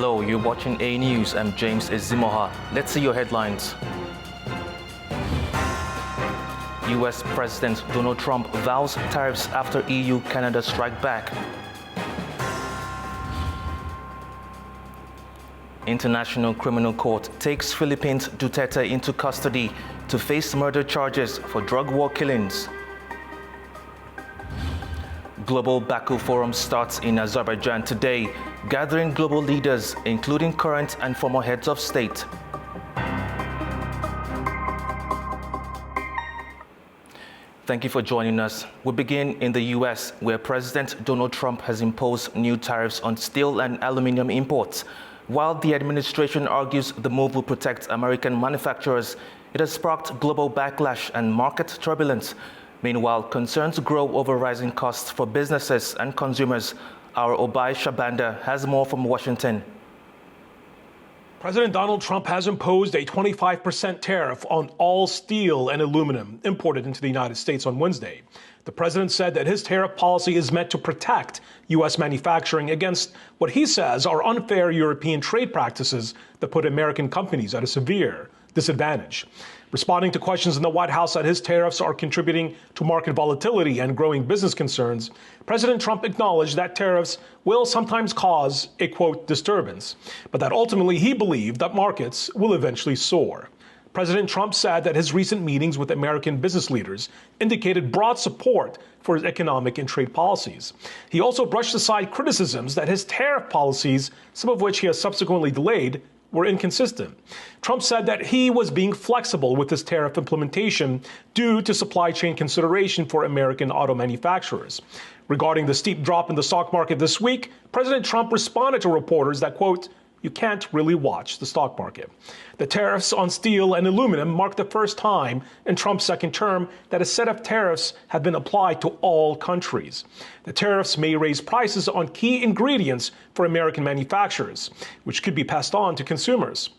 Hello, you're watching A News. I'm James Ezimoha. Let's see your headlines. U.S. President Donald Trump vows tariffs after EU-Canada strike back. International Criminal Court takes Philippines Duterte into custody to face murder charges for drug war killings. Global Baku Forum starts in Azerbaijan today, gathering global leaders, including current and former heads of state. Thank you for joining us. We begin in the U.S., where President Donald Trump has imposed new tariffs on steel and aluminum imports. While the administration argues the move will protect American manufacturers, it has sparked global backlash and market turbulence. Meanwhile, concerns grow over rising costs for businesses and consumers. Our Obai Shabanda has more from Washington. President Donald Trump has imposed a 25% tariff on all steel and aluminum imported into the United States on Wednesday. The president said that his tariff policy is meant to protect U.S. manufacturing against what he says are unfair European trade practices that put American companies at a severe disadvantage. Responding to questions in the White House that his tariffs are contributing to market volatility and growing business concerns, President Trump acknowledged that tariffs will sometimes cause a, quote, disturbance, but that ultimately he believed that markets will eventually soar. President Trump said that his recent meetings with American business leaders indicated broad support for his economic and trade policies. He also brushed aside criticisms that his tariff policies, some of which he has subsequently delayed, were inconsistent. Trump said that he was being flexible with his tariff implementation due to supply chain consideration for American auto manufacturers. Regarding the steep drop in the stock market this week, President Trump responded to reporters that, quote, "You can't really watch the stock market." The tariffs on steel and aluminum mark the first time in Trump's second term that a set of tariffs have been applied to all countries. The tariffs may raise prices on key ingredients for American manufacturers, which could be passed on to consumers.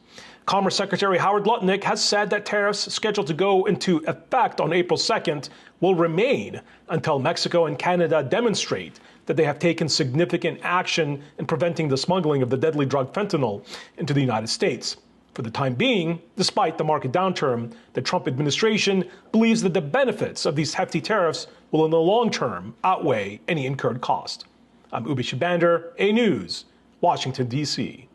Commerce Secretary Howard Lutnick has said that tariffs scheduled to go into effect on April 2nd will remain until Mexico and Canada demonstrate that they have taken significant action in preventing the smuggling of the deadly drug fentanyl into the United States. For the time being, despite the market downturn, the Trump administration believes that the benefits of these hefty tariffs will in the long term outweigh any incurred cost. I'm Ubi Shabander, A News, Washington, D.C.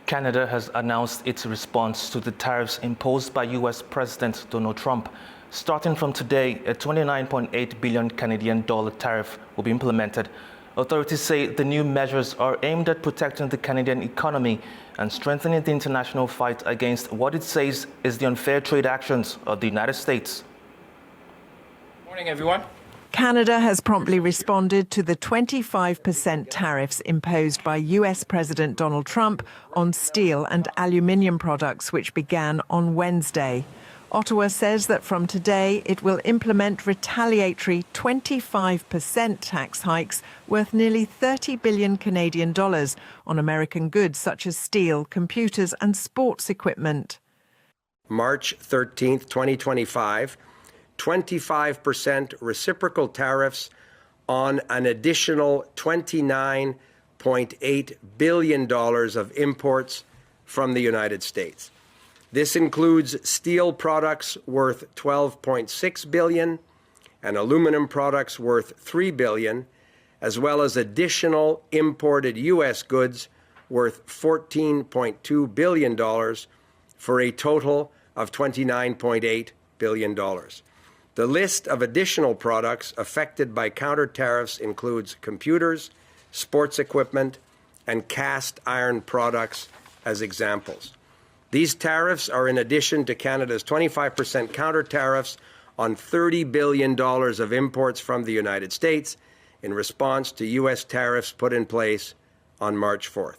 Canada has announced its response to the tariffs imposed by U.S. President Donald Trump. Starting from today, a 29.8 billion Canadian dollar tariff will be implemented. Authorities say the new measures are aimed at protecting the Canadian economy and strengthening the international fight against what it says is the unfair trade actions of the United States. Morning, everyone. Canada has promptly responded to the 25% tariffs imposed by U.S. President Donald Trump on steel and aluminium products, which began on Wednesday. Ottawa says that from today it will implement retaliatory 25% tax hikes worth nearly 30 billion Canadian dollars on American goods such as steel, computers and sports equipment. March 13th, 2025, 25% reciprocal tariffs on an additional $29.8 billion of imports from the United States. This includes steel products worth $12.6 billion and aluminum products worth $3 billion, as well as additional imported U.S. goods worth $14.2 billion for a total of $29.8 billion. The list of additional products affected by counter tariffs includes computers, sports equipment, and cast iron products as examples. These tariffs are in addition to Canada's 25% counter tariffs on $30 billion of imports from the United States in response to U.S. tariffs put in place on March 4th.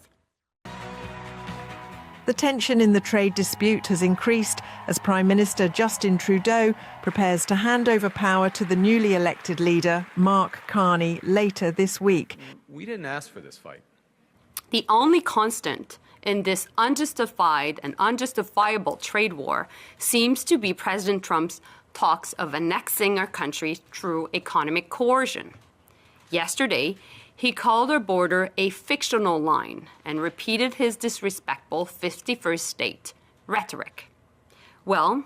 The tension in the trade dispute has increased as Prime Minister Justin Trudeau prepares to hand over power to the newly elected leader, Mark Carney, later this week. We didn't ask for this fight. The only constant in this unjustified and unjustifiable trade war seems to be President Trump's talks of annexing our country through economic coercion. Yesterday, He called our border a fictional line and repeated his disrespectful 51st state rhetoric. Well,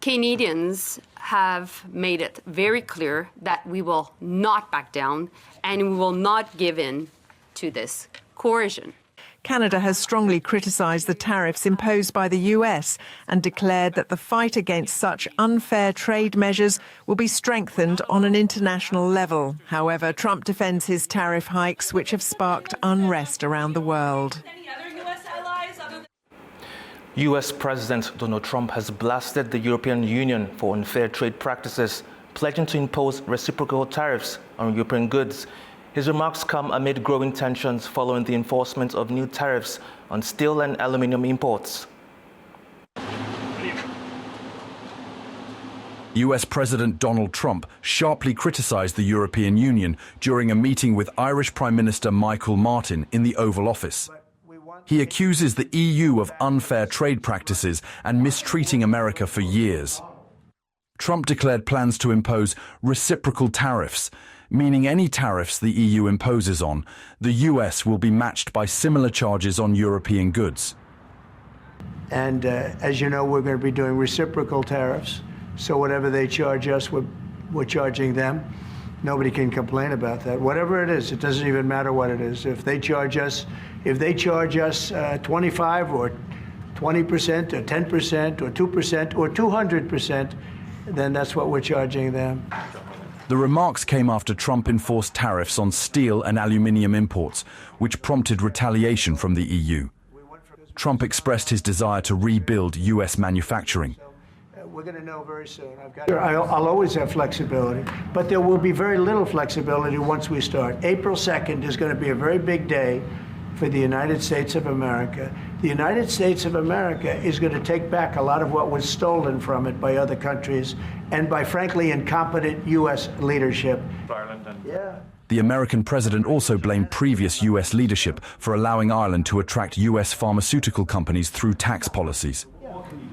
Canadians have made it very clear that we will not back down and we will not give in to this coercion. Canada has strongly criticised the tariffs imposed by the US and declared that the fight against such unfair trade measures will be strengthened on an international level. However, Trump defends his tariff hikes, which have sparked unrest around the world. US President Donald Trump has blasted the European Union for unfair trade practices, pledging to impose reciprocal tariffs on European goods. His remarks come amid growing tensions following the enforcement of new tariffs on steel and aluminium imports. US President Donald Trump sharply criticised the European Union during a meeting with Irish Prime Minister Michael Martin in the Oval Office. He accuses the EU of unfair trade practices and mistreating America for years. Trump declared plans to impose reciprocal tariffs, meaning any tariffs the EU imposes on, the US will be matched by similar charges on European goods. And as you know, we're going to be doing reciprocal tariffs. So whatever they charge us, we're charging them. Nobody can complain about that. Whatever it is, it doesn't even matter what it is. If they charge us 25 or 20% or 10% or 2% or 200%, then that's what we're charging them. The remarks came after Trump enforced tariffs on steel and aluminium imports, which prompted retaliation from the EU. Trump expressed his desire to rebuild US manufacturing. We're going to know very soon. I'll always have flexibility, but there will be very little flexibility once we start. April 2nd is going to be a very big day for the United States of America. The United States of America is going to take back a lot of what was stolen from it by other countries and by, frankly, incompetent U.S. leadership. Yeah. The American president also blamed previous US leadership for allowing Ireland to attract US pharmaceutical companies through tax policies.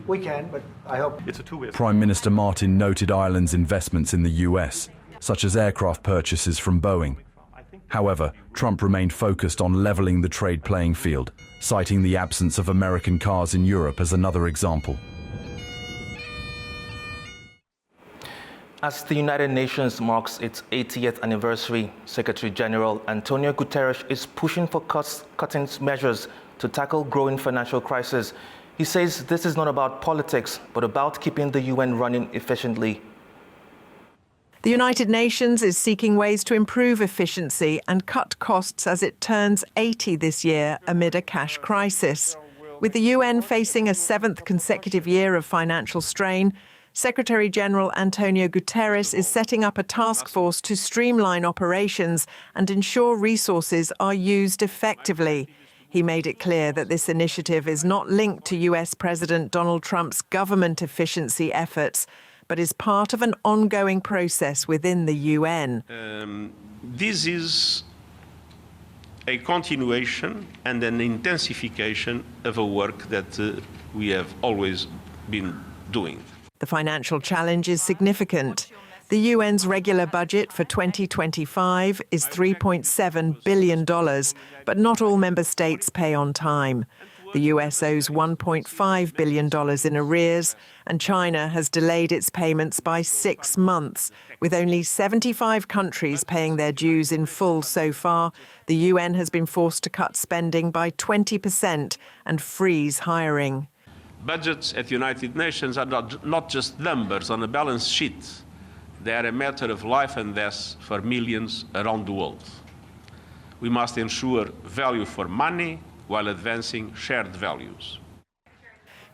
We can, but I hope it's a two-way. Prime Minister Martin noted Ireland's investments in the US, such as aircraft purchases from Boeing. However, Trump remained focused on leveling the trade playing field, citing the absence of American cars in Europe as another example. As the United Nations marks its 80th anniversary, Secretary General Antonio Guterres is pushing for cost-cutting measures to tackle growing financial crisis. He says this is not about politics, but about keeping the UN running efficiently. The United Nations is seeking ways to improve efficiency and cut costs as it turns 80 this year amid a cash crisis. With the UN facing a 7th consecutive year of financial strain, Secretary General Antonio Guterres is setting up a task force to streamline operations and ensure resources are used effectively. He made it clear that this initiative is not linked to US President Donald Trump's government efficiency efforts, but is part of an ongoing process within the UN. This is a continuation and an intensification of a work that we have always been doing. The financial challenge is significant. The UN's regular budget for 2025 is $3.7 billion, but not all member states pay on time. The US owes $1.5 billion in arrears, and China has delayed its payments by 6 months. With only 75 countries paying their dues in full so far, the UN has been forced to cut spending by 20% and freeze hiring. Budgets at the United Nations are not just numbers on a balance sheet. They are a matter of life and death for millions around the world. We must ensure value for money while advancing shared values.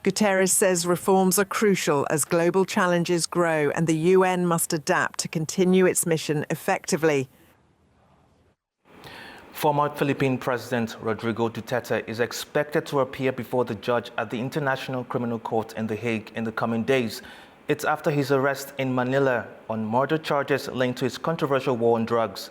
Guterres says reforms are crucial as global challenges grow and the UN must adapt to continue its mission effectively. Former Philippine President Rodrigo Duterte is expected to appear before the judge at the International Criminal Court in The Hague in the coming days. It's after his arrest in Manila on murder charges linked to his controversial war on drugs.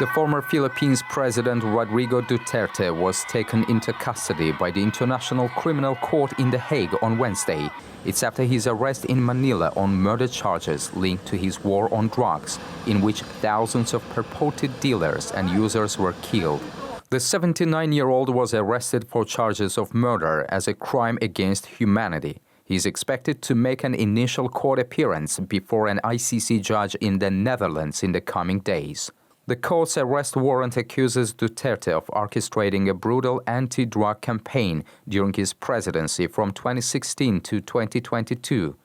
The former Philippines President Rodrigo Duterte was taken into custody by the International Criminal Court in The Hague on Wednesday. It's after his arrest in Manila on murder charges linked to his war on drugs, in which thousands of purported dealers and users were killed. The 79-year-old was arrested for charges of murder as a crime against humanity. He is expected to make an initial court appearance before an ICC judge in the Netherlands in the coming days. The court's arrest warrant accuses Duterte of orchestrating a brutal anti-drug campaign during his presidency from 2016 to 2022.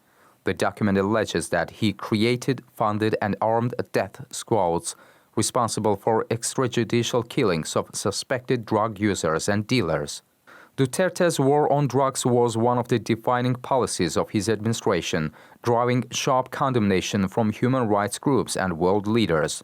The document alleges that he created, funded, and armed death squads responsible for extrajudicial killings of suspected drug users and dealers. Duterte's war on drugs was one of the defining policies of his administration, drawing sharp condemnation from human rights groups and world leaders.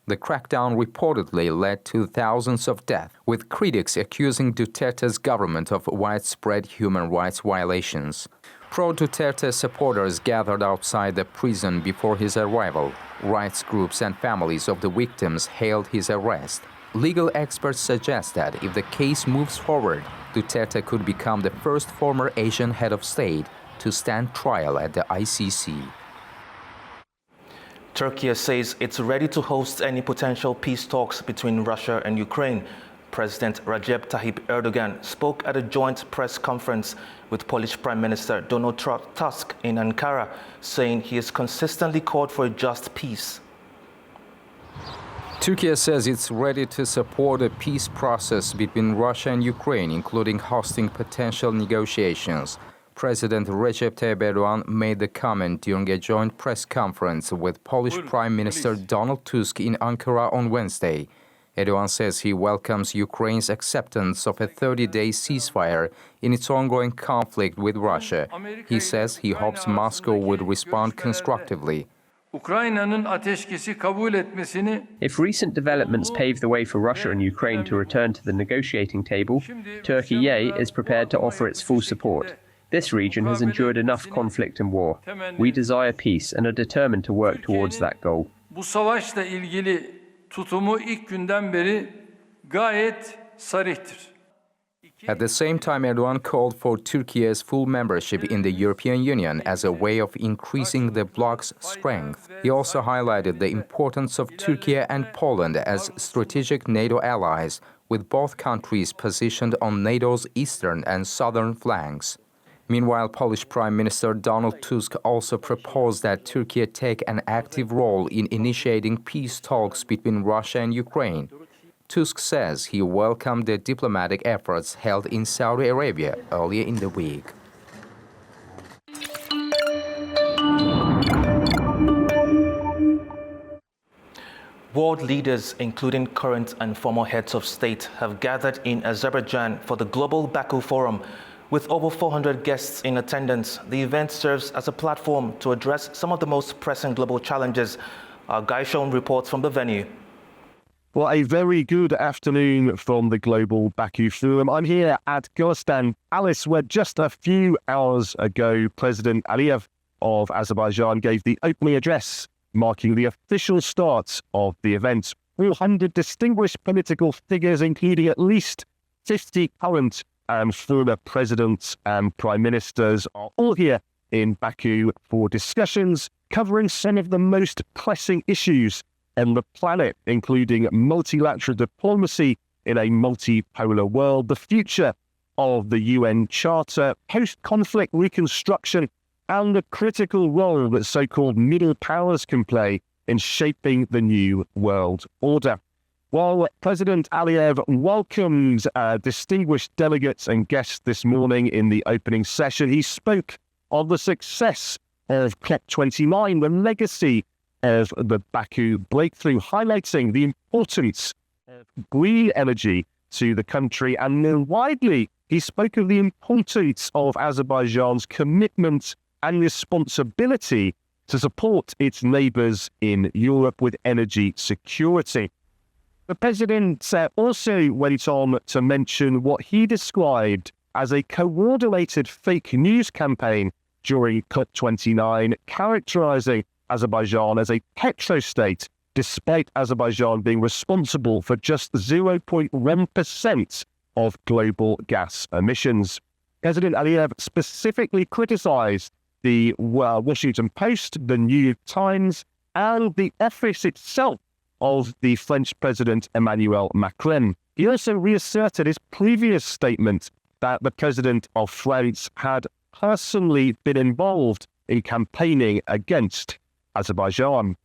The crackdown reportedly led to thousands of deaths, with critics accusing Duterte's government of widespread human rights violations. Pro-Duterte supporters gathered outside the prison before his arrival. Rights groups and families of the victims hailed his arrest. Legal experts suggest that if the case moves forward, Duterte could become the first former Asian head of state to stand trial at the ICC. Turkey says it's ready to host any potential peace talks between Russia and Ukraine. President Recep Tayyip Erdogan spoke at a joint press conference with Polish Prime Minister Donald Tusk in Ankara, saying he has consistently called for a just peace. Turkey says it's ready to support a peace process between Russia and Ukraine, including hosting potential negotiations. President Recep Tayyip Erdogan made the comment during a joint press conference with Polish Prime Minister Donald Tusk in Ankara on Wednesday. Erdogan says he welcomes Ukraine's acceptance of a 30-day ceasefire in its ongoing conflict with Russia. He says he hopes Moscow would respond constructively. If recent developments pave the way for Russia and Ukraine to return to the negotiating table, Turkey is prepared to offer its full support. This region has endured enough conflict and war. We desire peace and are determined to work towards that goal. At the same time, Erdogan called for Turkey's full membership in the European Union as a way of increasing the bloc's strength. He also highlighted the importance of Turkey and Poland as strategic NATO allies, with both countries positioned on NATO's eastern and southern flanks. Meanwhile, Polish Prime Minister Donald Tusk also proposed that Turkey take an active role in initiating peace talks between Russia and Ukraine. Tusk says he welcomed the diplomatic efforts held in Saudi Arabia earlier in the week. World leaders, including current and former heads of state, have gathered in Azerbaijan for the Global Baku Forum. With over 400 guests in attendance, the event serves as a platform to address some of the most pressing global challenges. Our Guy Shone reports from the venue. Well, a very good afternoon from the Global Baku Forum. I'm here at Gulistan Palace, where just a few hours ago, President Aliyev of Azerbaijan gave the opening address, marking the official start of the event. 400 distinguished political figures, including at least 50 current and former presidents and prime ministers, are all here in Baku for discussions covering some of the most pressing issues on the planet, including multilateral diplomacy in a multipolar world, the future of the UN Charter, post-conflict reconstruction, and the critical role that so-called middle powers can play in shaping the new world order. While President Aliyev welcomed distinguished delegates and guests this morning in the opening session, he spoke of the success of COP29, the legacy of the Baku breakthrough, highlighting the importance of green energy to the country. And more widely, he spoke of the importance of Azerbaijan's commitment and responsibility to support its neighbors in Europe with energy security. The president also went on to mention what he described as a coordinated fake news campaign during COP29, characterizing Azerbaijan as a petrostate despite Azerbaijan being responsible for just 0.1% of global gas emissions. President Aliyev specifically criticized the Washington Post, the New York Times, and the office itself of the French President Emmanuel Macron. He also reasserted his previous statement that the President of France had personally been involved in campaigning against Azerbaijan.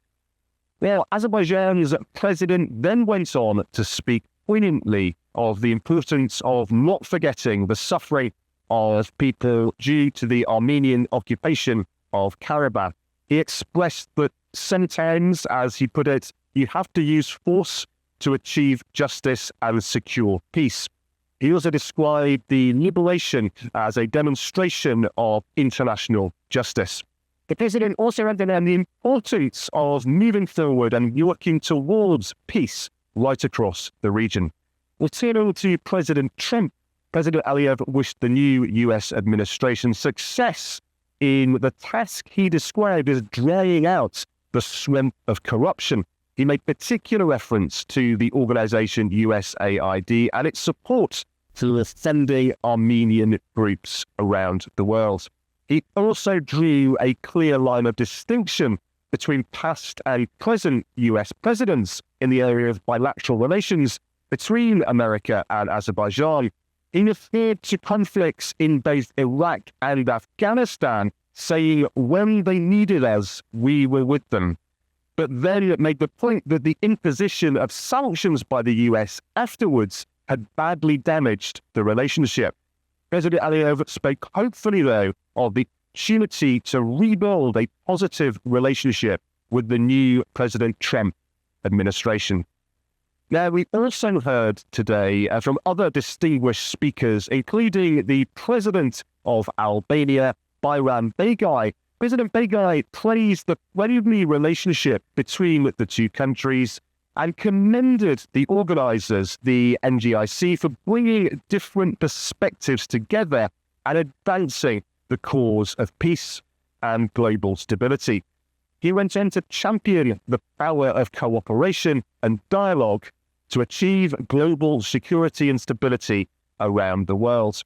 Now, Azerbaijan's president then went on to speak poignantly of the importance of not forgetting the suffering of people due to the Armenian occupation of Karabakh. He expressed that sometimes, as he put it, you have to use force to achieve justice and secure peace. He also described the liberation as a demonstration of international justice. The president also underlined the importance of moving forward and working towards peace right across the region. Returning to President Trump, President Aliyev wished the new US administration success in the task he described as draining out the swamp of corruption. He made particular reference to the organization USAID and its support to offending Armenian groups around the world. He also drew a clear line of distinction between past and present US presidents in the area of bilateral relations between America and Azerbaijan. He referred to conflicts in both Iraq and Afghanistan, saying when they needed us, we were with them. But then it made the point that the imposition of sanctions by the US afterwards had badly damaged the relationship. President Aliyev spoke hopefully, though, of the opportunity to rebuild a positive relationship with the new President Trump administration. Now, we also heard today from other distinguished speakers, including the President of Albania, Bayram Begay. President Begay praised the friendly relationship between the two countries and commended the organizers, the NGIC, for bringing different perspectives together and advancing the cause of peace and global stability. He went on to champion the power of cooperation and dialogue to achieve global security and stability around the world.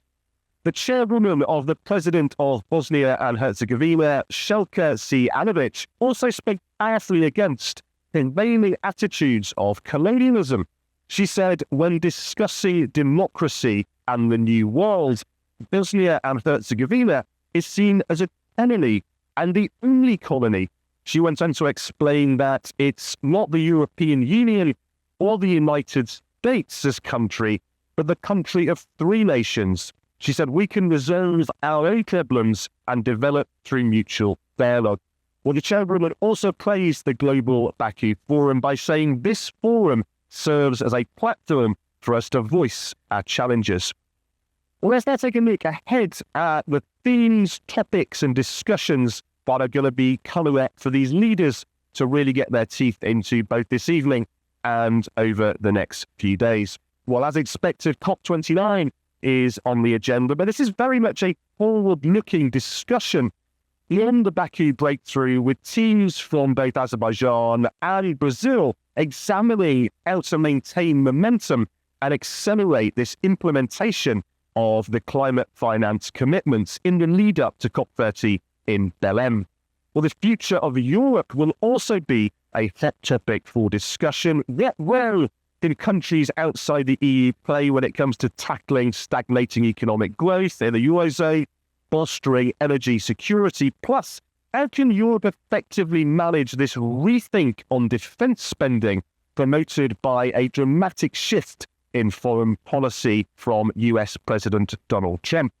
The chairwoman of the President of Bosnia and Herzegovina, Shelka Cijanovic, also spoke powerfully against prevailing attitudes of colonialism. She said, when discussing democracy and the new world, Bosnia and Herzegovina is seen as a colony and the only colony. She went on to explain that it's not the European Union or the United States as country, but the country of three nations. She said, we can resolve our own problems and develop through mutual dialogue. Well, the chairwoman also praised the Global Baku Forum by saying this forum serves as a platform for us to voice our challenges. Well, let's now take a look ahead at the themes, topics, and discussions that are going to be coming up for these leaders to really get their teeth into both this evening and over the next few days. Well, as expected, COP29 is on the agenda, but this is very much a forward-looking discussion in the Baku breakthrough, with teams from both Azerbaijan and Brazil examining how to maintain momentum and accelerate this implementation of the climate finance commitments in the lead up to COP30 in Belém. Well, the future of Europe will also be a hot topic for discussion. What role can countries outside the EU play when it comes to tackling stagnating economic growth in the Eurozone, fostering energy security? Plus, how can Europe effectively manage this rethink on defence spending promoted by a dramatic shift in foreign policy from US President Donald Trump?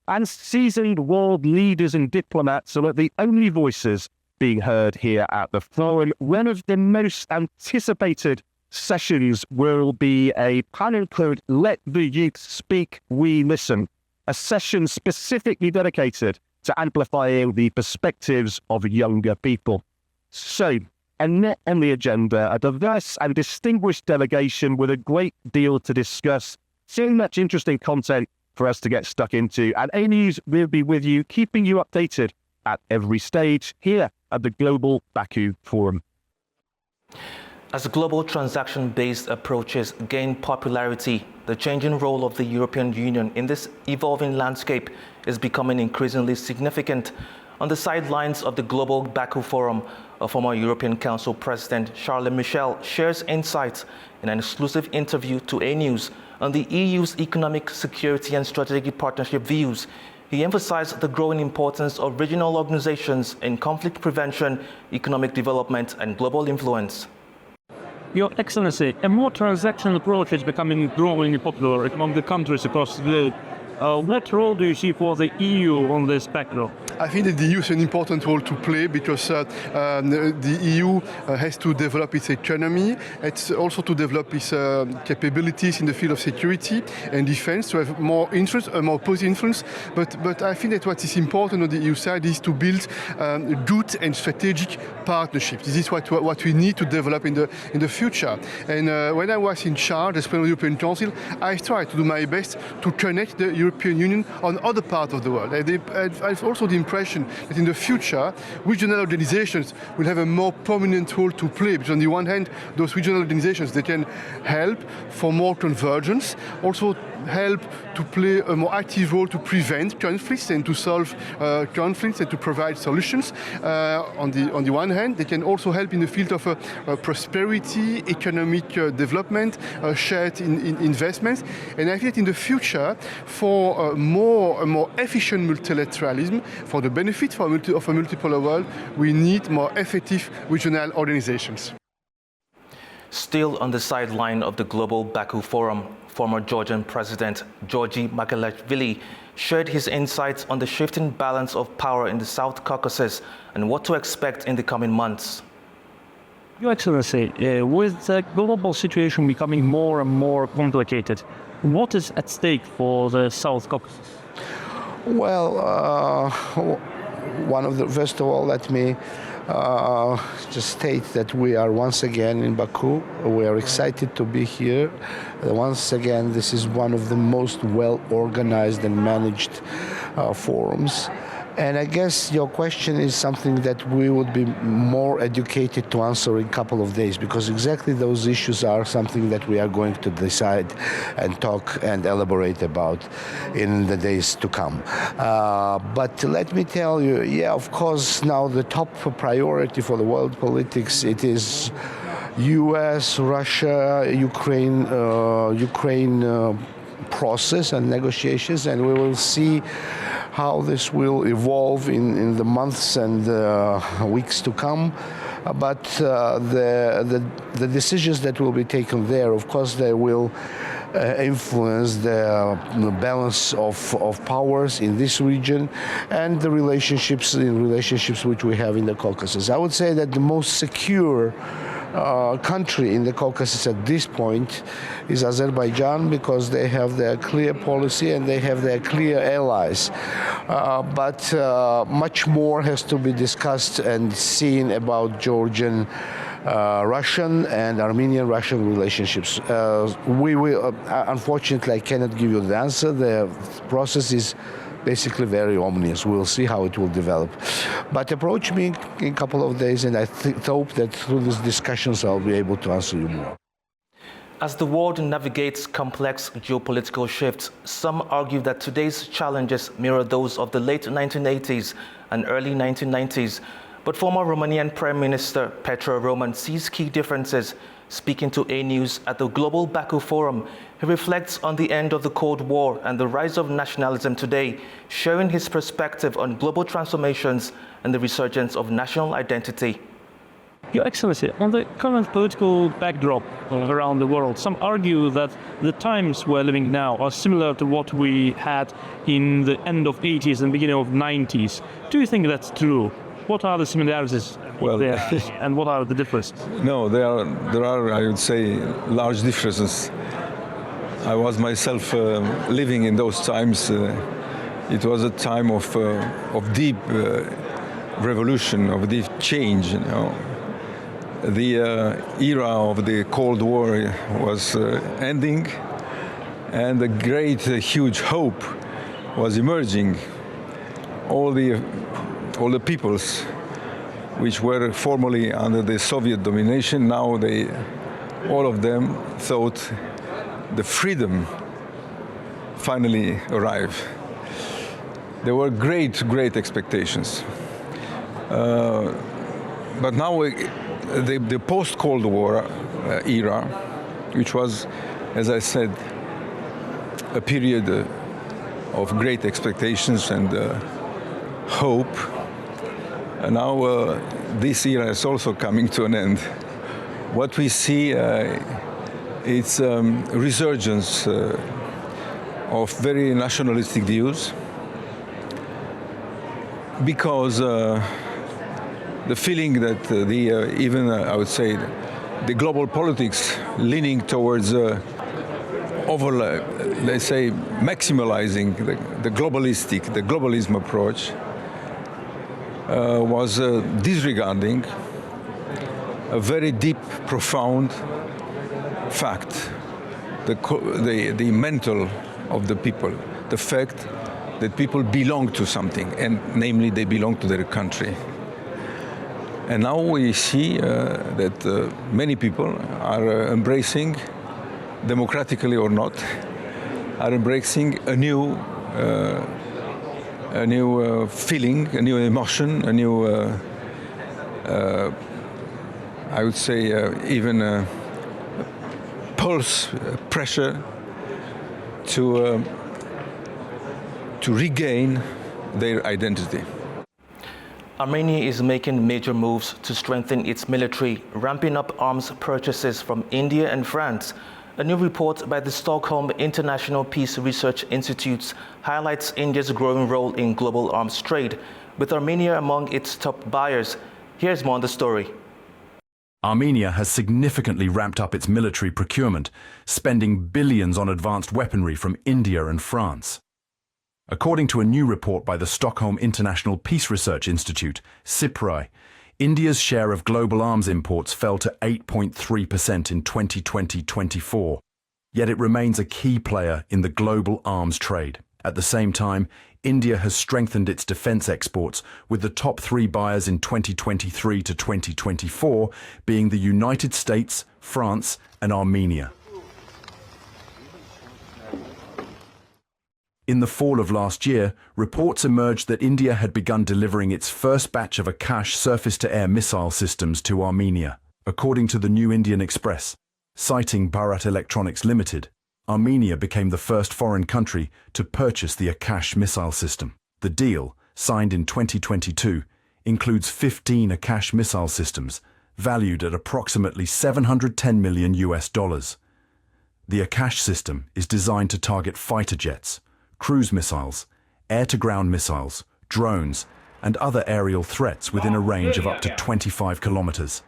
And seasoned world leaders and diplomats are the only voices being heard here at the forum. One of the most anticipated sessions will be a panel called Let the Youth Speak, We Listen, a session specifically dedicated to amplifying the perspectives of younger people. So, and next on the agenda, a diverse and distinguished delegation with a great deal to discuss. So much interesting content for us to get stuck into. And A-News will be with you, keeping you updated at every stage here at the Global Baku Forum. As global transaction-based approaches gain popularity, the changing role of the European Union in this evolving landscape is becoming increasingly significant. On the sidelines of the Global Baku Forum, a former European Council President, Charles Michel, shares insights in an exclusive interview to A News on the EU's economic, security and strategic partnership views. He emphasized the growing importance of regional organizations in conflict prevention, economic development and global influence. Your Excellency, a more transactional approach is becoming growingly popular among the countries across the globe. What role do you see for the EU on this backdrop? I think that the EU has an important role to play because the EU has to develop its economy. It's also to develop its capabilities in the field of security and defense to have more influence, more positive influence. But I think that what is important on the EU side is to build good and strategic partnerships. This is what we need to develop in the future. And when I was in charge as President of the European Council, I tried to do my best to connect the European Union on other parts of the world. I've also the impression that in the future, regional organizations will have a more prominent role to play. Because on the one hand, those regional organizations, they can help for more convergence, also help to play a more active role to prevent conflicts and to solve conflicts and to provide solutions. On the one hand, they can also help in the field of prosperity, economic development, shared investments. And I think that in the future, for a more efficient multilateralism, for the benefit of a multipolar world, we need more effective regional organizations. Still on the sideline of the Global Baku Forum, former Georgian President Georgi Margvelashvili shared his insights on the shifting balance of power in the South Caucasus and what to expect in the coming months. Your Excellency, with the global situation becoming more and more complicated, what is at stake for the South Caucasus? Well, first of all, let me just state that we are once again in Baku. We are excited to be here. Once again, this is one of the most well-organized and managed forums. And I guess your question is something that we would be more educated to answer in a couple of days, because exactly those issues are something that we are going to decide and talk and elaborate about in the days to come. But let me tell you, yeah, of course, now the top priority for the world politics, it is U.S., Russia, Ukraine process and negotiations, and we will see how this will evolve in the months and weeks to come. But the decisions that will be taken there, of course, they will influence the balance of powers in this region and the relationships which we have in the Caucasus. I would say that the most secure country in the Caucasus at this point is Azerbaijan, because they have their clear policy and they have their clear allies. But much more has to be discussed and seen about Georgian, Russian and Armenian-Russian relationships. We will, unfortunately, I cannot give you the answer. The process is basically very ominous. We'll see how it will develop. But approach me in a couple of days, and I hope that through these discussions I'll be able to answer you more. As the world navigates complex geopolitical shifts, some argue that today's challenges mirror those of the late 1980s and early 1990s. But former Romanian Prime Minister Petre Roman sees key differences. Speaking to A News at the Global Baku Forum, he reflects on the end of the Cold War and the rise of nationalism today, sharing his perspective on global transformations and the resurgence of national identity. Your Excellency, on the current political backdrop around the world, some argue that the times we're living now are similar to what we had in the end of 80s and beginning of 90s. Do you think that's true? What are the similarities there, and what are the differences? No, there are, I would say, large differences. I was myself living in those times. It was a time of deep revolution, of deep change. You know. The era of the Cold War was ending, and a great, huge hope was emerging. All the peoples which were formerly under the Soviet domination. Now all of them thought the freedom finally arrived. There were great expectations. But now the post-Cold War era, which was, as I said, a period of great expectations and hope, and now this era is also coming to an end. What we see is resurgence of very nationalistic views, because the feeling that even I would say the global politics leaning towards let's say maximalizing the globalism approach was disregarding a very deep, profound fact, the mental of the people, the fact that people belong to something, and namely they belong to their country. And now we see that many people are embracing, democratically or not, are embracing a new feeling, a new emotion, a new, I would say, even pulse, pressure to regain their identity. Armenia is making major moves to strengthen its military, ramping up arms purchases from India and France. A new report by the Stockholm International Peace Research Institute highlights India's growing role in global arms trade, with Armenia among its top buyers. Here's more on the story. Armenia has significantly ramped up its military procurement, spending billions on advanced weaponry from India and France. According to a new report by the Stockholm International Peace Research Institute, SIPRI, India's share of global arms imports fell to 8.3% in 2020-24, yet it remains a key player in the global arms trade. At the same time, India has strengthened its defense exports, with the top three buyers in 2023 to 2024 being the United States, France, and Armenia. In the fall of last year, reports emerged that India had begun delivering its first batch of Akash surface-to-air missile systems to Armenia. According to the New Indian Express, citing Bharat Electronics Limited, Armenia became the first foreign country to purchase the Akash missile system. The deal, signed in 2022, includes 15 Akash missile systems, valued at approximately $710 million. The Akash system is designed to target fighter jets, cruise missiles, air-to-ground missiles, drones, and other aerial threats within a range of up to 25 kilometers.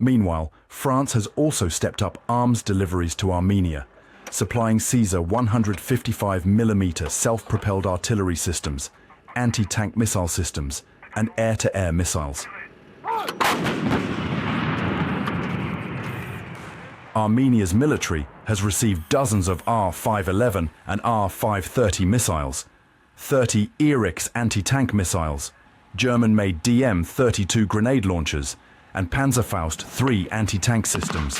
Meanwhile, France has also stepped up arms deliveries to Armenia, supplying Caesar 155mm self-propelled artillery systems, anti-tank missile systems, and air-to-air missiles. Armenia's military has received dozens of R-511 and R-530 missiles, 30 Erix anti-tank missiles, German-made DM-32 grenade launchers, and Panzerfaust 3 anti-tank systems.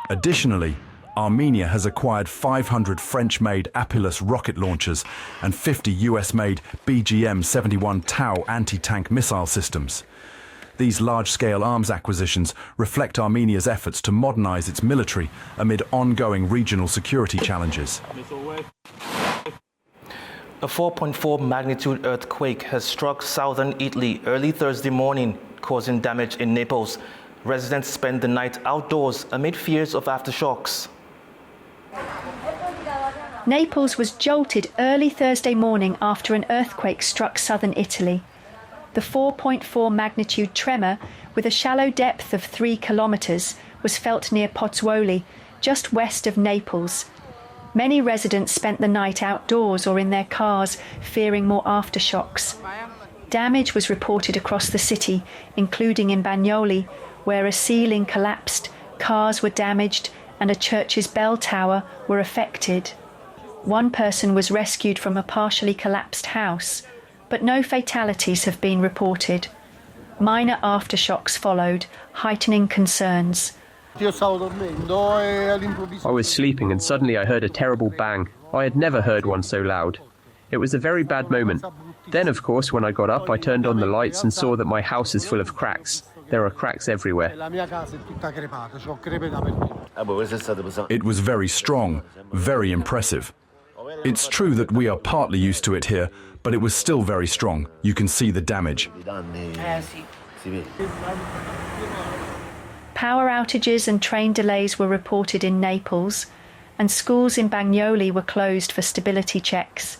Additionally, Armenia has acquired 500 French-made Apilus rocket launchers and 50 US-made BGM-71 Tau anti-tank missile systems. These large-scale arms acquisitions reflect Armenia's efforts to modernize its military amid ongoing regional security challenges. A 4.4 magnitude earthquake has struck southern Italy early Thursday morning, causing damage in Naples. Residents spent the night outdoors amid fears of aftershocks. Naples was jolted early Thursday morning after an earthquake struck southern Italy. The 4.4 magnitude tremor, with a shallow depth of 3 kilometers, was felt near Pozzuoli, just west of Naples. Many residents spent the night outdoors or in their cars, fearing more aftershocks. Damage was reported across the city, including in Bagnoli, where a ceiling collapsed, cars were damaged, and a church's bell tower were affected. One person was rescued from a partially collapsed house, but no fatalities have been reported. Minor aftershocks followed, heightening concerns. I was sleeping and suddenly I heard a terrible bang. I had never heard one so loud. It was a very bad moment. Then, of course, when I got up, I turned on the lights and saw that my house is full of cracks. There are cracks everywhere. It was very strong, very impressive. It's true that we are partly used to it here, but it was still very strong. You can see the damage. Power outages and train delays were reported in Naples, and schools in Bagnoli were closed for stability checks.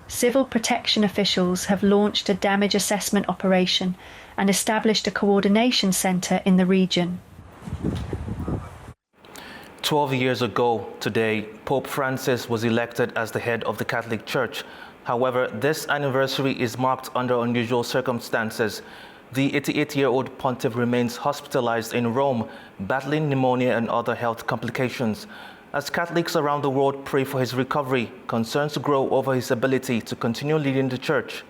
Civil protection officials have launched a damage assessment operation and established a coordination centre in the region. 12 years ago today, Pope Francis was elected as the head of the Catholic Church. However, this anniversary is marked under unusual circumstances. The 88-year-old pontiff remains hospitalized in Rome, battling pneumonia and other health complications. As Catholics around the world pray for his recovery, concerns grow over his ability to continue leading the Church.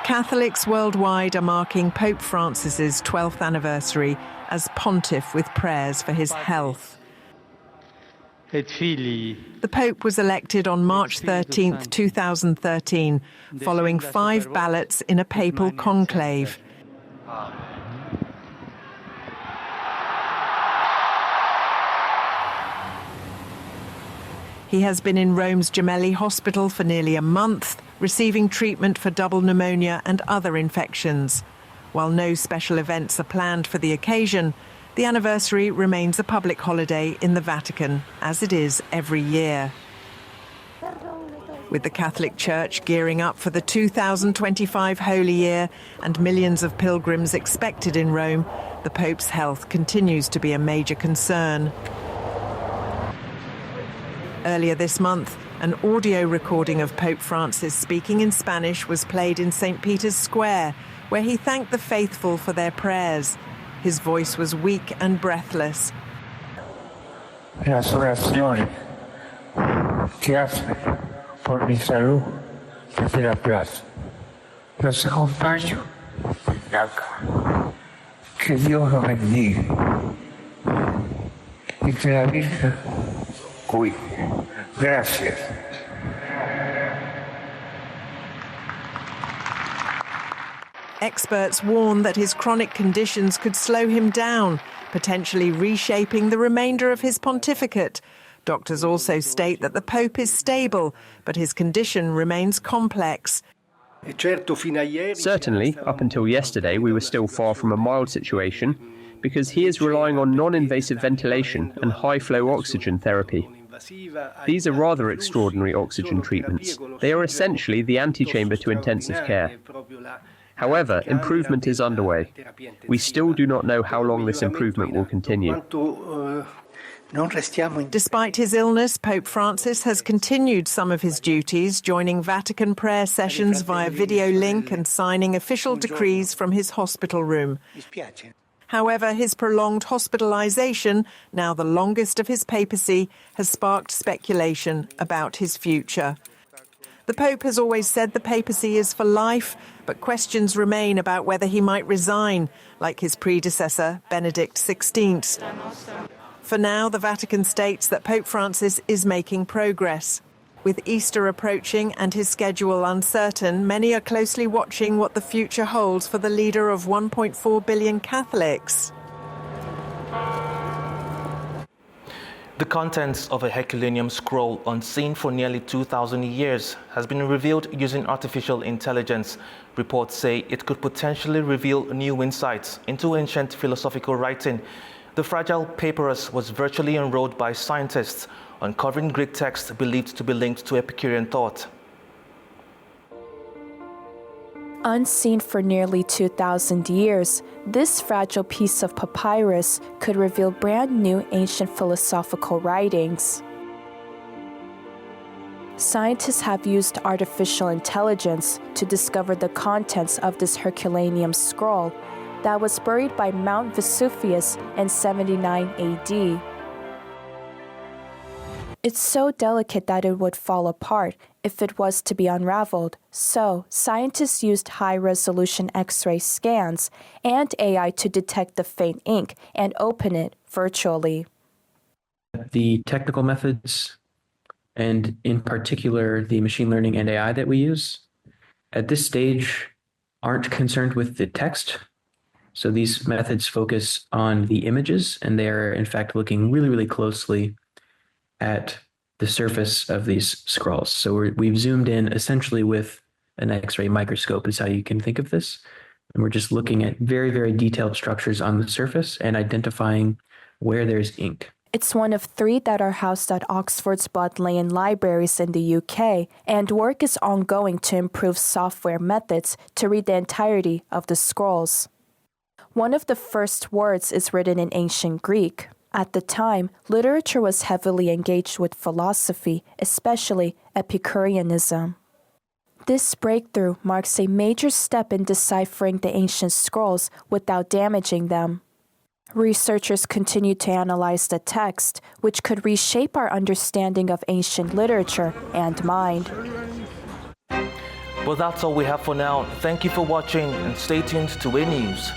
Catholics worldwide are marking Pope Francis's 12th anniversary as pontiff with prayers for his health. The Pope was elected on March 13, 2013, following 5 ballots in a papal conclave. He has been in Rome's Gemelli Hospital for nearly a month, receiving treatment for double pneumonia and other infections. While no special events are planned for the occasion, the anniversary remains a public holiday in the Vatican, as it is every year. With the Catholic Church gearing up for the 2025 Holy Year and millions of pilgrims expected in Rome, the Pope's health continues to be a major concern. Earlier this month, an audio recording of Pope Francis speaking in Spanish was played in St. Peter's Square, where he thanked the faithful for their prayers. His voice was weak and breathless. Las oraciones que hacen por mi salud desde la plaza. Los acompaño acá. Que Dios los bendiga y que la Virgen cuide. Gracias. Experts warn that his chronic conditions could slow him down, potentially reshaping the remainder of his pontificate. Doctors also state that the Pope is stable, but his condition remains complex. Certainly, up until yesterday, we were still far from a mild situation because he is relying on non-invasive ventilation and high-flow oxygen therapy. These are rather extraordinary oxygen treatments. They are essentially the antechamber to intensive care. However, improvement is underway. We still do not know how long this improvement will continue. Despite his illness, Pope Francis has continued some of his duties, joining Vatican prayer sessions via video link and signing official decrees from his hospital room. However, his prolonged hospitalization, now the longest of his papacy, has sparked speculation about his future. The Pope has always said the papacy is for life, but questions remain about whether he might resign, like his predecessor, Benedict XVI. For now, the Vatican states that Pope Francis is making progress. With Easter approaching and his schedule uncertain, many are closely watching what the future holds for the leader of 1.4 billion Catholics. The contents of a Herculaneum scroll unseen for nearly 2,000 years has been revealed using artificial intelligence. Reports say it could potentially reveal new insights into ancient philosophical writing. The fragile papyrus was virtually unrolled by scientists, uncovering Greek texts believed to be linked to Epicurean thought. Unseen for nearly 2,000 years, this fragile piece of papyrus could reveal brand new ancient philosophical writings. Scientists have used artificial intelligence to discover the contents of this Herculaneum scroll, that was buried by Mount Vesuvius in 79 AD. It's so delicate that it would fall apart if it was to be unraveled, so scientists used high-resolution X-ray scans and AI to detect the faint ink and open it virtually. The technical methods, and in particular the machine learning and AI that we use, at this stage aren't concerned with the text. So these methods focus on the images, and they are in fact looking really, really closely at the surface of these scrolls. So we've zoomed in essentially with an X-ray microscope is how you can think of this. And we're just looking at very, very detailed structures on the surface and identifying where there's ink. It's one of 3 that are housed at Oxford's Bodleian Libraries in the UK, and work is ongoing to improve software methods to read the entirety of the scrolls. One of the first words is written in ancient Greek. At the time, literature was heavily engaged with philosophy, especially Epicureanism. This breakthrough marks a major step in deciphering the ancient scrolls without damaging them. Researchers continue to analyze the text, which could reshape our understanding of ancient literature and mind. Well, that's all we have for now. Thank you for watching and stay tuned to A News.